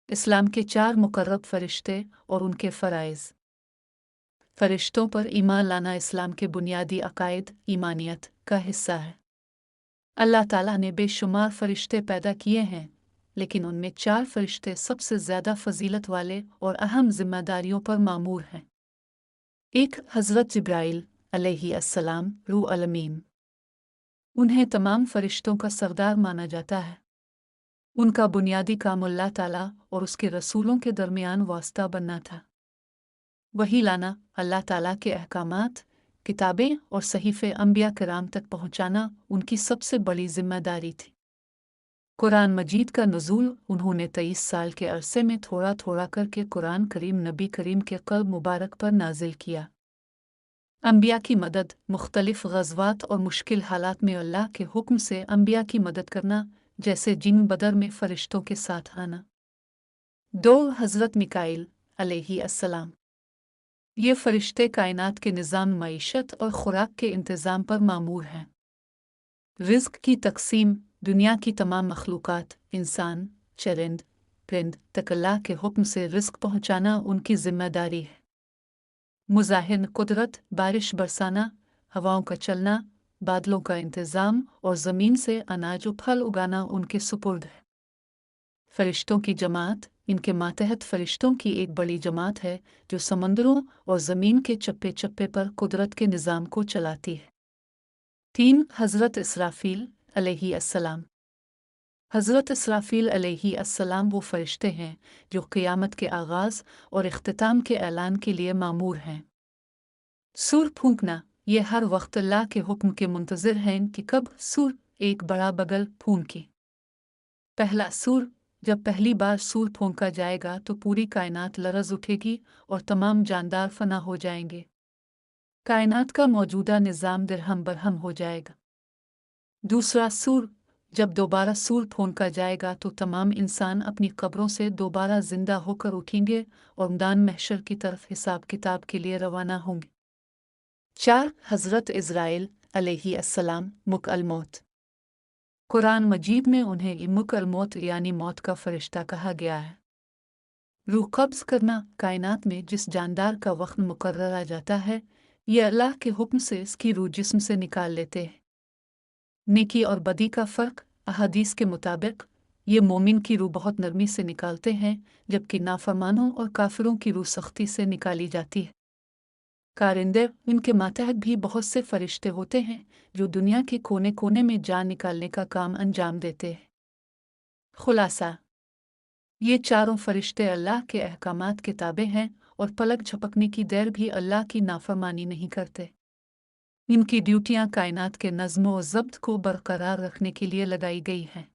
इस्लाम के 4 मुकर्रब फरिश्ते और उनके फ़राइज़। फ़रिश्तों पर ईमान लाना इस्लाम के बुनियादी अकायद ईमानियत का हिस्सा है। अल्लाह ताला ने बेशुमार फरिश्ते पैदा किए हैं, लेकिन उनमें 4 फरिश्ते सबसे ज़्यादा फ़जीलत वाले और अहम ज़िम्मेदारियों पर मामूर हैं। एक हज़रत जिब्राइल अलैहिस्सलाम रूह अल अमीन। उन्हें तमाम फरिश्तों का सरदार माना जाता है। उनका बुनियादी काम अल्लाह ताला और उसके रसूलों के दरमियान वास्ता बनना था। वही लाना, अल्लाह ताला के अहकामात, किताबें और सहीफ़े अंबिया किराम तक पहुँचाना उनकी सबसे बड़ी जिम्मेदारी थी। कुरान मजीद का नुज़ूल उन्होंने 23 साल के अरसे में थोड़ा थोड़ा करके कुरान करीम नबी करीम के क़ल्ब मुबारक पर नाजिल किया। अंबिया की मदद, मुख्तलिफ ग़ज़वात और मुश्किल हालात में अल्लाह के हुक्म से अंबिया की मदद करना, जैसे जिन बदर में फ़रिश्तों के साथ आना। 2 हज़रत मिकाईल अलैहिस्सलाम। ये फ़रिश्ते कायनात के निज़ाम मईशत और ख़ुराक के इंतज़ाम पर मामूर हैं। रिज़्क़ की तक़सीम, दुनिया की तमाम मखलूक़ात, इंसान, चरिंद, परिंद तक अल्लाह के हुक्म से रिज़्क़ पहुँचाना उनकी ज़िम्मेदारी है। मुज़ाहिर कुदरत, बारिश बरसाना, हवाओं का चलना, बादलों का इंतज़ाम और ज़मीन से अनाज व फल उगाना उनके सुपुर्द है। फ़रिश्तों की जमात, इनके मातहत फ़रिश्तों की एक बड़ी जमात है जो समंदरों और ज़मीन के चप्पे चप्पे पर कुदरत के निज़ाम को चलाती है। 3 हज़रत इसराफ़ील अलैहिस्सलाम। हज़रत इसराफ़ील अलैहिस्सलाम वो फ़रिश्ते हैं जो क़ियामत के आगाज़ और इख्तिताम के ऐलान के लिए मामूर हैं। सूर फूंकना, ये हर वक्त अल्लाह के हुक्म के मुंतज़िर हैं कि कब सूर एक बड़ा बगल फूंके। पहला सूर, जब पहली बार सूर फूंका जाएगा तो पूरी कायनात लरज़ उठेगी और तमाम जानदार फना हो जाएंगे। कायनात का मौजूदा निज़ाम दिरहम बरहम हो जाएगा। दूसरा सूर, जब दोबारा सूर फूंका जाएगा तो तमाम इंसान अपनी कब्रों से दोबारा जिंदा होकर उठेंगे और मैदान महशर की तरफ हिसाब किताब के लिए रवाना होंगे। 4 हज़रत इज़राइल अलैहिस्सलाम मुकअल मौत। कुरान मजीद में उन्हें मुकअल मौत यानी मौत का फरिश्ता कहा गया है। रूह कब्ज़ करना, कायनात में जिस जानदार का वक्त मुकर्रर आ जाता है, ये अल्लाह के हुक्म से इसकी रूह जिस्म से निकाल लेते हैं। नेकी और बदी का फ़र्क, अहादीस के मुताबिक ये मोमिन की रूह बहुत नरमी से निकालते हैं, जबकि नाफरमानों और काफिरों की रूह सख्ती से निकाली जाती है। कारिंदे, इनके मातहत भी बहुत से फरिश्ते होते हैं जो दुनिया के कोने कोने में जान निकालने का काम अंजाम देते हैं। खुलासा, ये चारों फरिश्ते अल्लाह के अहकामात के ताबे हैं और पलक झपकने की देर भी अल्लाह की नाफरमानी नहीं करते। इनकी ड्यूटियां कायनात के नज़्म व ज़ब्त को बरकरार रखने के लिए लगाई गई हैं।